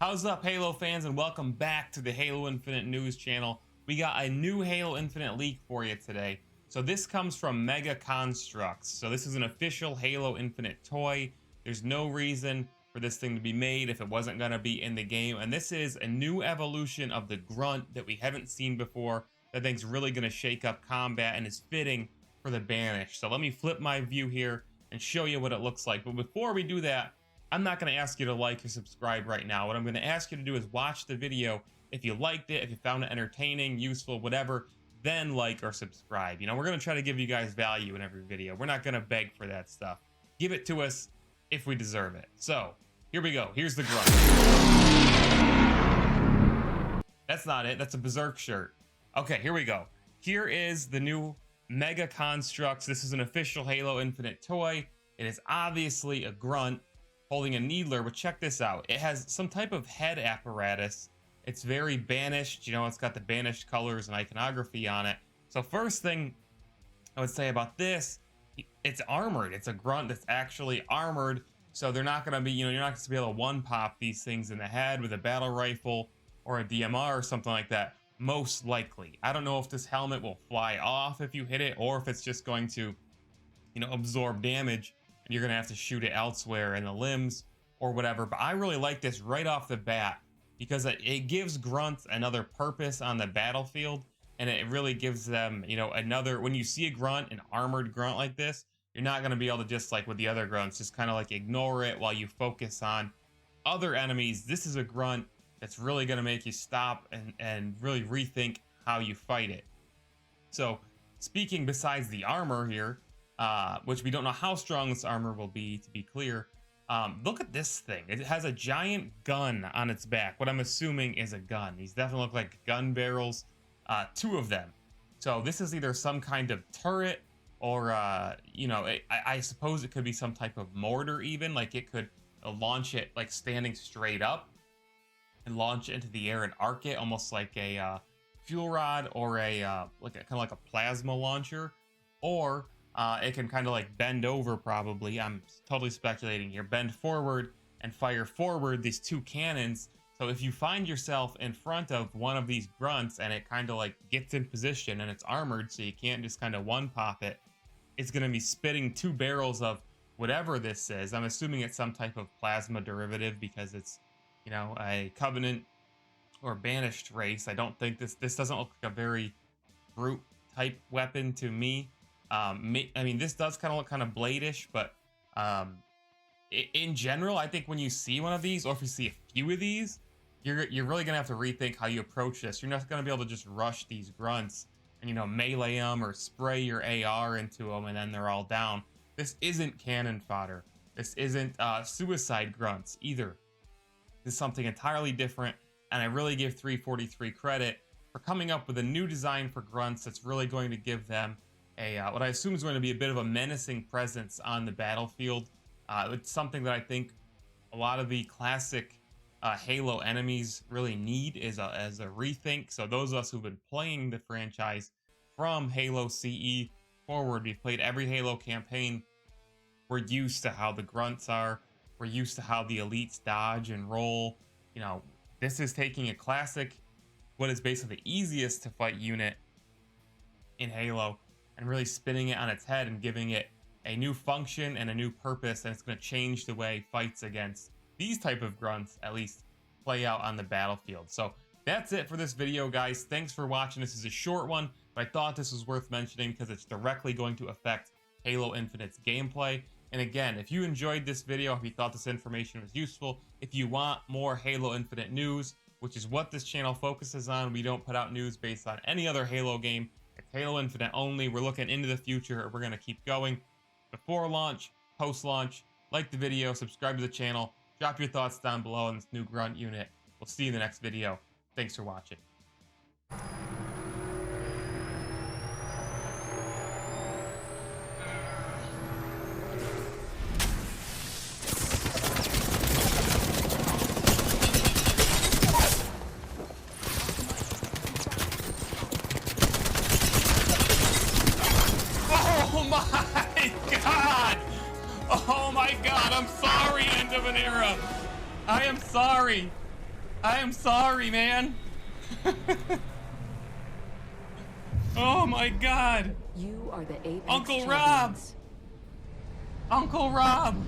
How's up, Halo fans, and welcome back to the Halo Infinite news channel. We got a new Halo Infinite leak for you today. So this comes from Mega Constructs. So this is an official Halo Infinite toy. There's no reason for this thing to be made if it wasn't going to be in the game. And this is a new evolution of the Grunt that we haven't seen before. That thing's really going to shake up combat and is fitting for the Banished. So let me flip my view here and show you what it looks like. But before we do that, I'm not going to ask you to like or subscribe right now. What I'm going to ask you to do is watch the video. If you liked it, if you found it entertaining, useful, whatever, then like or subscribe. You know, we're going to try to give you guys value in every video. We're not going to beg for that stuff. Give it to us if we deserve it. So, here we go. Here's the Grunt. That's not it. That's a Berserk shirt. Okay, here we go. Here is the new Mega Constructs. This is an official Halo Infinite toy. It is obviously a Grunt holding a needler, but check this out. It has some type of head apparatus. It's very Banished. You know, it's got the Banished colors and iconography on it. So first thing I would say about this, it's armored. It's a Grunt that's actually armored. So they're not going to be, you know, you're not going to be able to one-pop these things in the head with a battle rifle or a DMR or something like that. Most likely. I don't know if this helmet will fly off if you hit it, or if it's just going to, you know, absorb damage. You're gonna have to shoot it elsewhere in the limbs or whatever. But I really like this right off the bat because it gives grunts another purpose on the battlefield, and it really gives them, you know, another. When you see a grunt, an armored grunt like this, you're not gonna be able to just like with the other grunts, just kind of like ignore it while you focus on other enemies. This is a grunt that's really gonna make you stop and really rethink how you fight it. So speaking besides the armor here, which we don't know how strong this armor will be, to be clear. Look at this thing. It has a giant gun on its back. What I'm assuming is a gun. These definitely look like gun barrels, two of them. So this is either some kind of turret or, you know, I suppose it could be some type of mortar even. Like it could launch it like standing straight up and launch it into the air and arc it almost like a fuel rod or a kind of like a plasma launcher. Or it can kind of like bend over, probably. I'm totally speculating here. Bend forward and fire forward these two cannons. So if you find yourself in front of one of these grunts and it kind of like gets in position and it's armored, so you can't just kind of one pop it, it's going to be spitting two barrels of whatever this is. I'm assuming it's some type of plasma derivative because it's, you know, a Covenant or Banished race. I don't think this doesn't look like a very brute type weapon to me. I mean, this does kind of look kind of blade-ish, but in general, I think when you see one of these, or if you see a few of these, you're really gonna have to rethink how you approach this. You're not gonna be able to just rush these grunts and, you know, melee them or spray your AR into them and then they're all down. This isn't cannon fodder. This isn't suicide grunts either. This is something entirely different, and I really give 343 credit for coming up with a new design for grunts that's really going to give them what I assume is going to be a bit of a menacing presence on the battlefield. It's something that I think a lot of the classic Halo enemies really need as a rethink. So those of us who've been playing the franchise from Halo CE forward, we've played every Halo campaign. We're used to how the grunts are. We're used to how the elites dodge and roll. You know, this is taking a classic, what is basically the easiest to fight unit in Halo, and really spinning it on its head and giving it a new function and a new purpose, and it's going to change the way fights against these type of grunts at least play out on the battlefield. So that's it for this video, guys. Thanks for watching. This is a short one, but I thought this was worth mentioning because it's directly going to affect Halo Infinite's gameplay. And again, if you enjoyed this video, if you thought this information was useful, if you want more Halo Infinite news, which is what this channel focuses on, we don't put out news based on any other Halo game. It's Halo Infinite only. We're looking into the future. We're going to keep going. Before launch, post-launch, like the video, subscribe to the channel, drop your thoughts down below on this new grunt unit. We'll see you in the next video. Thanks for watching. Oh my god! Oh my god, I'm sorry, end of an era. I am sorry. I am sorry, man. Oh my God. You are the Apex Uncle champions. Rob. Uncle Rob.